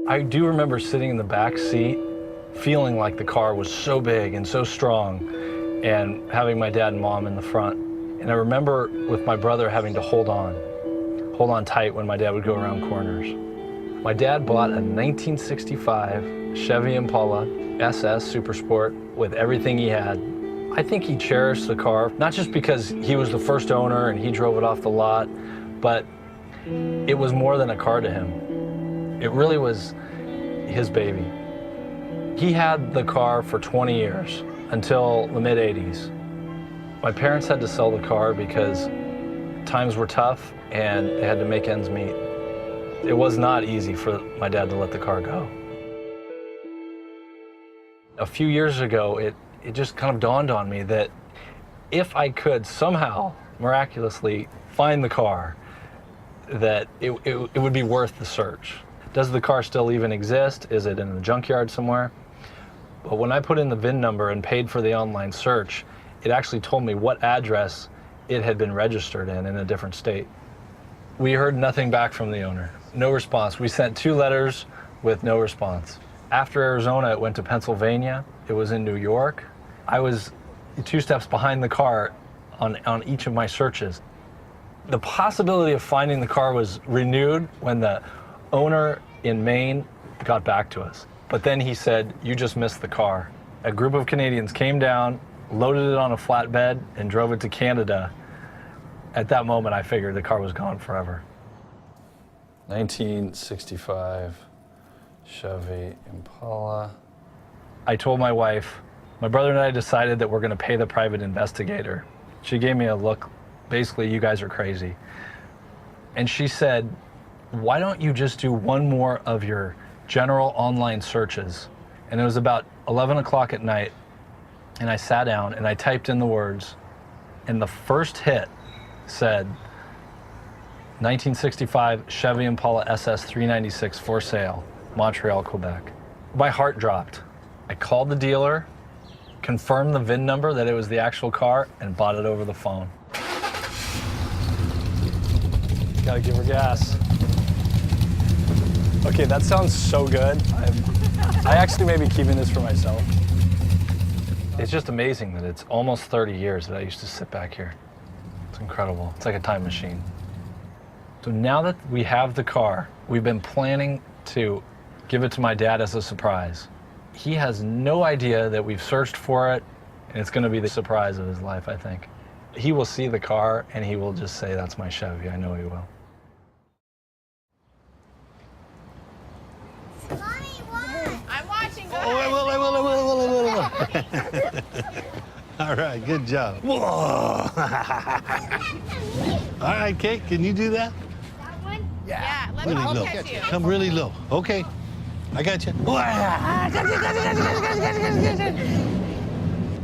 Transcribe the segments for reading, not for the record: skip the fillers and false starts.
I do remember sitting in the back seat, feeling like the car was so big and so strong, and having my dad and mom in the front. And I remember with my brother having to hold on tight when my dad would go around corners. My dad bought a 1965 Chevy Impala SS Super Sport with everything he had. I think he cherished the car, not just because he was the first owner and he drove it off the lot, but it was more than a car to him. It really was his baby. He had the car for 20 years, until the mid-'80s. My parents had to sell the car because times were tough and they had to make ends meet. It was not easy for my dad to let the car go. A few years ago, it just kind of dawned on me that if I could somehow, miraculously, find the car, that it would be worth the search. Does the car still even exist? Is it in the junkyard somewhere? But when I put in the VIN number and paid for the online search, it actually told me what address it had been registered in a different state. We heard nothing back from the owner. No response. We sent 2 letters with no response. After Arizona, it went to Pennsylvania. It was in New York. I was 2 steps behind the car on each of my searches. The possibility of finding the car was renewed when the owner in Maine got back to us. But then he said, "You just missed the car." A group of Canadians came down, loaded it on a flatbed, and drove it to Canada. At that moment, I figured the car was gone forever. 1965 Chevy Impala. I told my wife, my brother and I decided that we're going to pay the private investigator. She gave me a look, basically, "You guys are crazy." And she said, "Why don't you just do one more of your general online searches?" And it was about 11 o'clock at night, and I sat down and I typed in the words, and the first hit said 1965 Chevy Impala SS 396 for sale, Montreal, Quebec. My heart dropped. I called the dealer, confirmed the VIN number that it was the actual car, and bought it over the phone. Gotta give her gas. Okay, that sounds so good. I actually may be keeping this for myself. It's just amazing that it's almost 30 years that I used to sit back here. It's incredible. It's like a time machine. So now that we have the car, we've been planning to give it to my dad as a surprise. He has no idea that we've searched for it, and it's going to be the surprise of his life, I think. He will see the car, and he will just say, "That's my Chevy." I know he will. I'm watching. Go Oh, all right, good job. Whoa. All right, Kate, can you do that? That one? Yeah. Let Really me low. catch you. Come really low. Okay, I got you.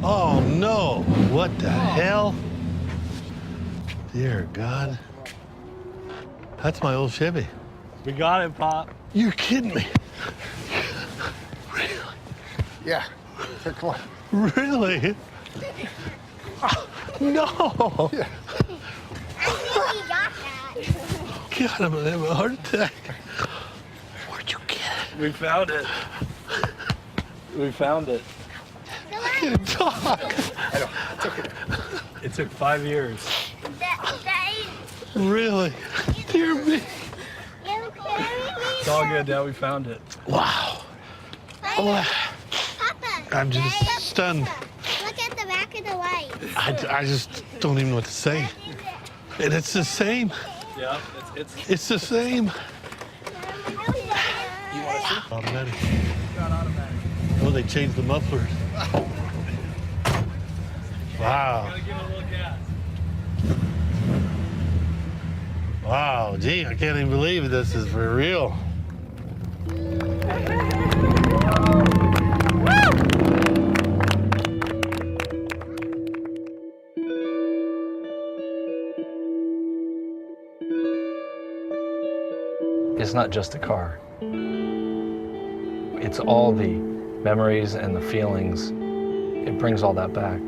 Oh, no. What the hell? Dear God. That's my old Chevy. We got it, Pop. You're kidding me. Yeah. Here, come on. Really? No. Yeah. I think he got that. God, I'm gonna have a heart attack. Where'd you get it? We found it. We found it. I can't talk. I know. It's okay. It took 5 years. That Really? Dear me. It's all good, Dad. We found it. Wow. Oh, Papa. I'm just stunned. Look at the back of the light. I just don't even know what to say. And it's the same. Yeah, It's the same. Automatic. Oh, they changed the mufflers. Wow. Gotta give it a little gas. Wow, gee, I can't even believe this is for real. It's not just a car. It's all the memories and the feelings. It brings all that back.